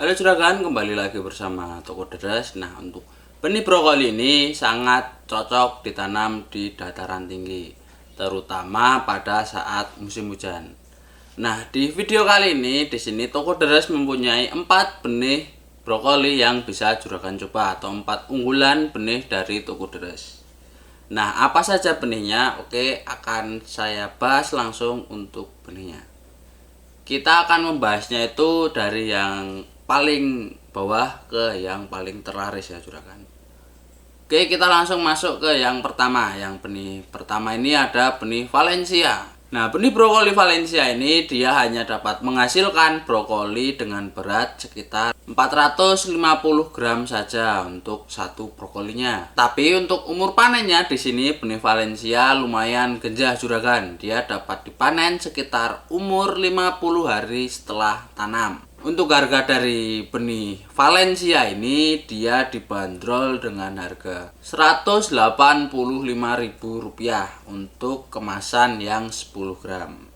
Halo juragan, kembali lagi bersama Toko Deres. Nah, untuk benih brokoli ini sangat cocok ditanam di dataran tinggi, terutama pada saat musim hujan. Nah, di video kali ini di sini Toko Deres mempunyai 4 benih brokoli yang bisa juragan coba, atau 4 unggulan benih dari Toko Deres. Nah, apa saja benihnya? Oke, akan saya bahas langsung untuk benihnya. Kita akan membahasnya itu dari yang paling bawah ke yang paling terlaris ya juragan. Oke, kita langsung masuk ke yang pertama. Yang benih pertama ini ada benih Valencia. Nah, benih brokoli Valencia ini dia hanya dapat menghasilkan brokoli dengan berat sekitar 450 gram saja untuk satu brokolinya. Tapi untuk umur panennya di sini benih Valencia lumayan genjah juragan. Dia dapat dipanen sekitar umur 50 hari setelah tanam. Untuk harga dari benih Valencia ini dia dibanderol dengan harga Rp185.000 untuk kemasan yang 10 gram.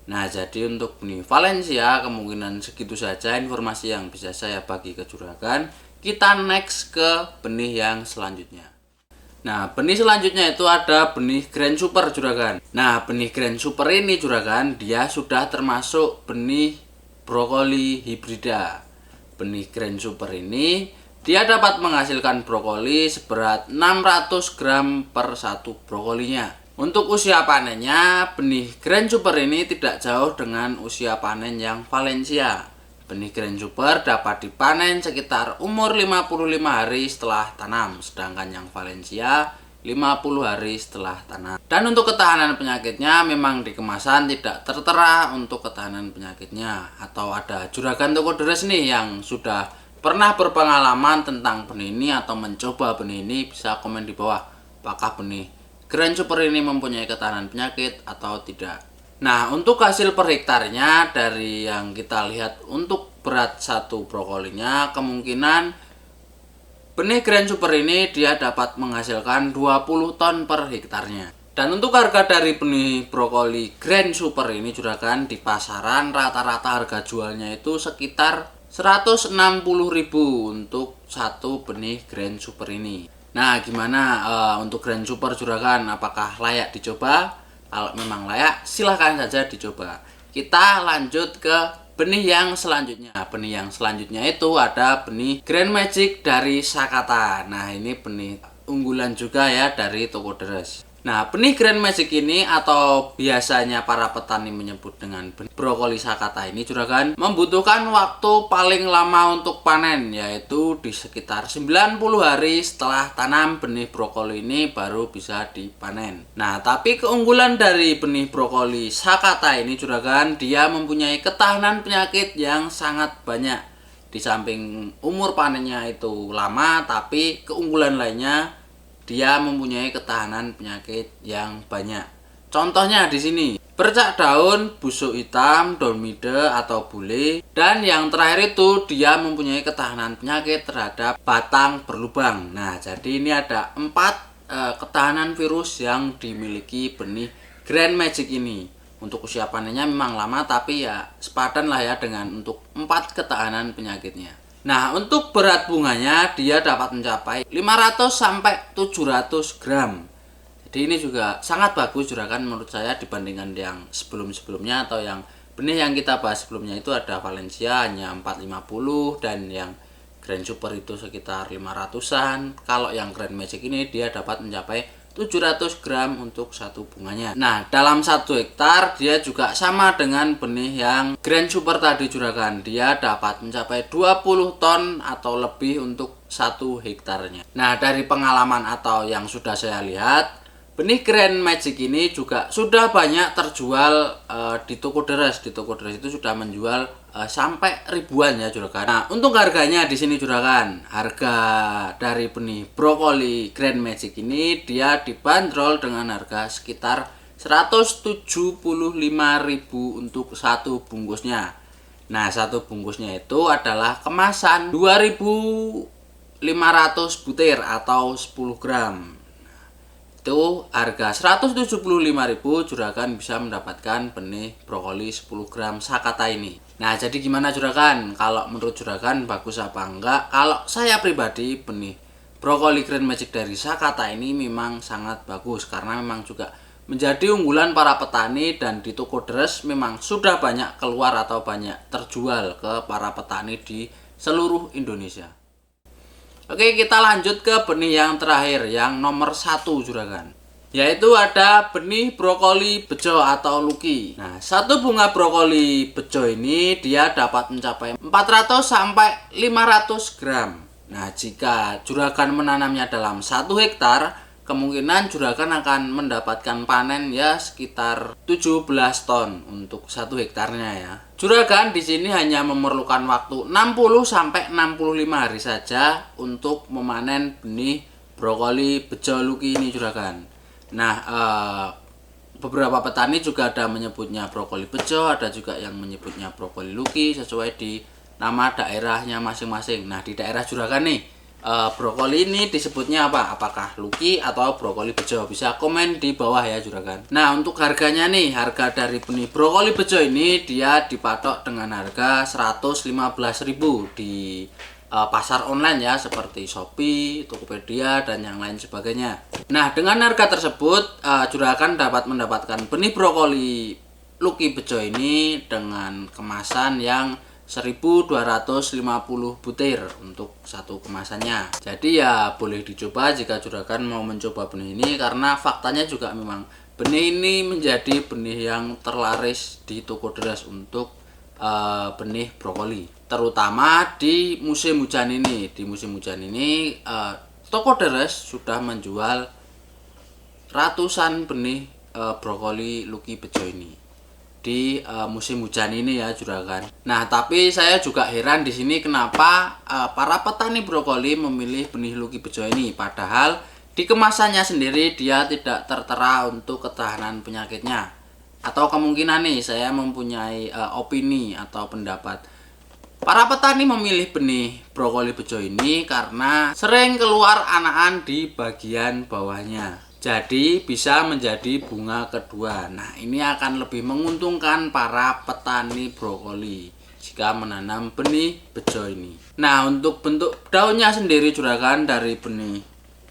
Nah, jadi untuk benih Valencia kemungkinan segitu saja informasi yang bisa saya bagi ke juragan. Kita next ke benih yang selanjutnya. Nah, benih selanjutnya itu ada benih Grand Super juragan. Nah, benih Grand Super ini juragan dia sudah termasuk benih brokoli hibrida. Benih Grand Super ini dia dapat menghasilkan brokoli seberat 600 gram per satu brokolinya. Untuk usia panennya, benih Grand Super ini tidak jauh dengan usia panen yang Valencia. Benih Grand Super dapat dipanen sekitar umur 55 hari setelah tanam, sedangkan yang Valencia 50 hari setelah tanam. Dan untuk ketahanan penyakitnya memang di kemasan tidak tertera untuk ketahanan penyakitnya. Atau ada juragan Toko Deres nih yang sudah pernah berpengalaman tentang benih ini atau mencoba benih ini, bisa komen di bawah apakah benih Grand Super ini mempunyai ketahanan penyakit atau tidak. Nah, untuk hasil per hektarnya dari yang kita lihat untuk berat satu brokolinya, kemungkinan benih Grand Super ini dia dapat menghasilkan 20 ton per hektarnya. Dan untuk harga dari benih brokoli Grand Super ini juragan di pasaran rata-rata harga jualnya itu sekitar 160.000 untuk satu benih Grand Super ini. Nah, gimana untuk Grand Super juragan, apakah layak dicoba? Kalau memang layak, silahkan saja dicoba. Kita lanjut ke benih yang selanjutnya. Benih yang selanjutnya itu ada benih Grand Magic dari Sakata. Nah, ini benih unggulan juga ya dari Toko Deres. Nah, benih Grand Magic ini atau biasanya para petani menyebut dengan benih brokoli Sakata ini juragan membutuhkan waktu paling lama untuk panen, yaitu di sekitar 90 hari setelah tanam benih brokoli ini baru bisa dipanen. Nah, tapi keunggulan dari benih brokoli Sakata ini juragan dia mempunyai ketahanan penyakit yang sangat banyak. Di samping umur panennya itu lama, tapi keunggulan lainnya dia mempunyai ketahanan penyakit yang banyak. Contohnya di sini, bercak daun, busuk hitam, daun mide atau bule, dan yang terakhir itu dia mempunyai ketahanan penyakit terhadap batang berlubang. Nah, jadi ini ada 4 ketahanan virus yang dimiliki benih Grand Magic ini. Untuk usia panennya memang lama, tapi ya sepadan lah ya dengan untuk 4 ketahanan penyakitnya. Nah, untuk berat bunganya dia dapat mencapai 500 sampai 700 gram. Jadi ini juga sangat bagus juragan menurut saya dibandingkan yang sebelum-sebelumnya, atau yang benih yang kita bahas sebelumnya itu ada Valencia hanya 450 dan yang Grand Super itu sekitar 500-an. Kalau yang Grand Magic ini dia dapat mencapai 700 gram untuk satu bunganya. Nah, dalam 1 hektar dia juga sama dengan benih yang Grand Super tadi juragan. Dia dapat mencapai 20 ton atau lebih untuk 1 hektarnya. Nah, dari pengalaman atau yang sudah saya lihat, benih Grand Magic ini juga sudah banyak terjual di Toko Deres. Di Toko Deres itu sudah menjual sampai ribuan ya juragan. Nah, untuk harganya di sini juragan, harga dari benih brokoli Grand Magic ini dia dibanderol dengan harga sekitar 175.000 untuk satu bungkusnya. Nah, satu bungkusnya itu adalah kemasan 2.500 butir atau 10 gram. Itu harga 175.000 juragan bisa mendapatkan benih brokoli 10 gram Sakata ini. Nah, jadi gimana juragan? Kalau menurut juragan bagus apa enggak? Kalau saya pribadi, benih brokoli Green Magic dari Sakata ini memang sangat bagus karena memang juga menjadi unggulan para petani, dan di toko deres memang sudah banyak keluar atau banyak terjual ke para petani di seluruh Indonesia. Oke, kita lanjut ke benih yang terakhir, yang nomor 1 juragan, yaitu ada benih brokoli bejo atau luki. Nah, satu bunga brokoli bejo ini dia dapat mencapai 400 sampai 500 gram. Nah, jika juragan menanamnya dalam 1 hektar, kemungkinan juragan akan mendapatkan panen ya sekitar 17 ton untuk 1 hektarnya ya. Juragan di sini hanya memerlukan waktu 60 sampai 65 hari saja untuk memanen benih brokoli bejo luki ini juragan. Nah, beberapa petani juga ada menyebutnya brokoli bejo, ada juga yang menyebutnya brokoli luki sesuai di nama daerahnya masing-masing. Nah, di daerah juragan nih, brokoli ini disebutnya apa? Apakah luki atau brokoli bejo? Bisa komen di bawah ya juragan. Nah, untuk harganya nih, harga dari benih brokoli bejo ini dia dipatok dengan harga 115.000 di pasar online ya, seperti Shopee, Tokopedia, dan yang lain sebagainya. Nah, dengan harga tersebut juragan dapat mendapatkan benih brokoli luki bejo ini dengan kemasan yang 1250 butir untuk satu kemasannya. Jadi ya boleh dicoba jika juragan mau mencoba benih ini, karena faktanya juga memang benih ini menjadi benih yang terlaris di toko deres untuk benih brokoli, terutama di musim hujan ini. Di musim hujan ini toko deres sudah menjual ratusan benih brokoli luki bejo ini di musim hujan ini ya juragan. Nah, tapi saya juga heran di sini kenapa para petani brokoli memilih benih luki bejo ini, padahal di kemasannya sendiri dia tidak tertera untuk ketahanan penyakitnya. Atau kemungkinan nih saya mempunyai opini atau pendapat, para petani memilih benih brokoli bejo ini karena sering keluar anakan di bagian bawahnya, jadi bisa menjadi bunga kedua. Nah, ini akan lebih menguntungkan para petani brokoli jika menanam benih bejo ini. Nah, untuk bentuk daunnya sendiri juragan dari benih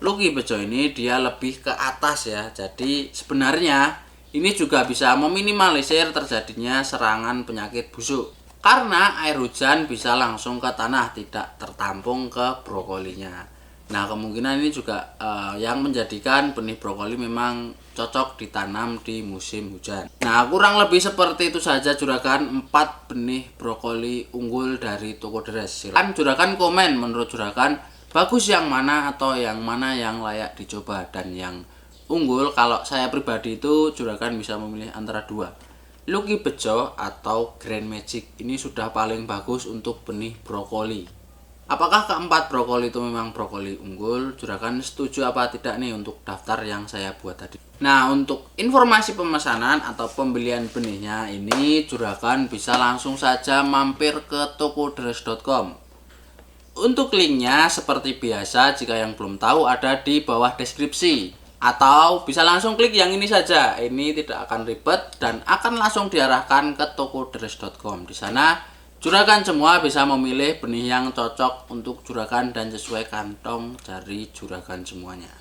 luki bejo ini dia lebih ke atas ya. Jadi sebenarnya ini juga bisa meminimalisir terjadinya serangan penyakit busuk, karena air hujan bisa langsung ke tanah, tidak tertampung ke brokolinya. Nah, kemungkinan ini juga yang menjadikan benih brokoli memang cocok ditanam di musim hujan. Nah, kurang lebih seperti itu saja juragan 4 benih brokoli unggul dari toko deres. Silakan juragan komen menurut juragan bagus yang mana atau yang mana yang layak dicoba dan yang unggul. Kalau saya pribadi itu juragan bisa memilih antara 2, luki bejo atau Green Magic. Ini sudah paling bagus untuk benih brokoli. Apakah keempat brokoli itu memang brokoli unggul? Juragan setuju apa tidak nih untuk daftar yang saya buat tadi? Nah, untuk informasi pemesanan atau pembelian benihnya ini juragan bisa langsung saja mampir ke tokoderes.com. Untuk linknya seperti biasa, jika yang belum tahu ada di bawah deskripsi, atau bisa langsung klik yang ini saja. Ini tidak akan ribet dan akan langsung diarahkan ke tokoderes.com. Di sana juragan semua bisa memilih benih yang cocok untuk juragan dan sesuai kantong jari juragan semuanya.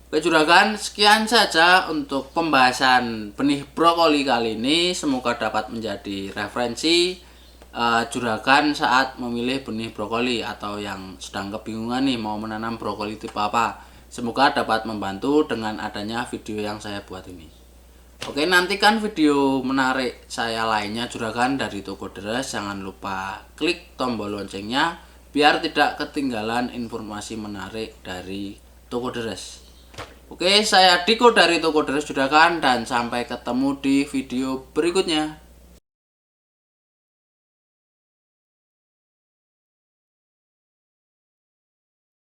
Oke juragan, sekian saja untuk pembahasan benih brokoli kali ini. Semoga dapat menjadi referensi juragan saat memilih benih brokoli, atau yang sedang kebingungan nih mau menanam brokoli tipe apa. Semoga dapat membantu dengan adanya video yang saya buat ini. Oke, nantikan video menarik saya lainnya juragan dari toko deres. Jangan lupa klik tombol loncengnya biar tidak ketinggalan informasi menarik dari toko deres. Oke, saya Diko dari toko deres juragan, dan sampai ketemu di video berikutnya.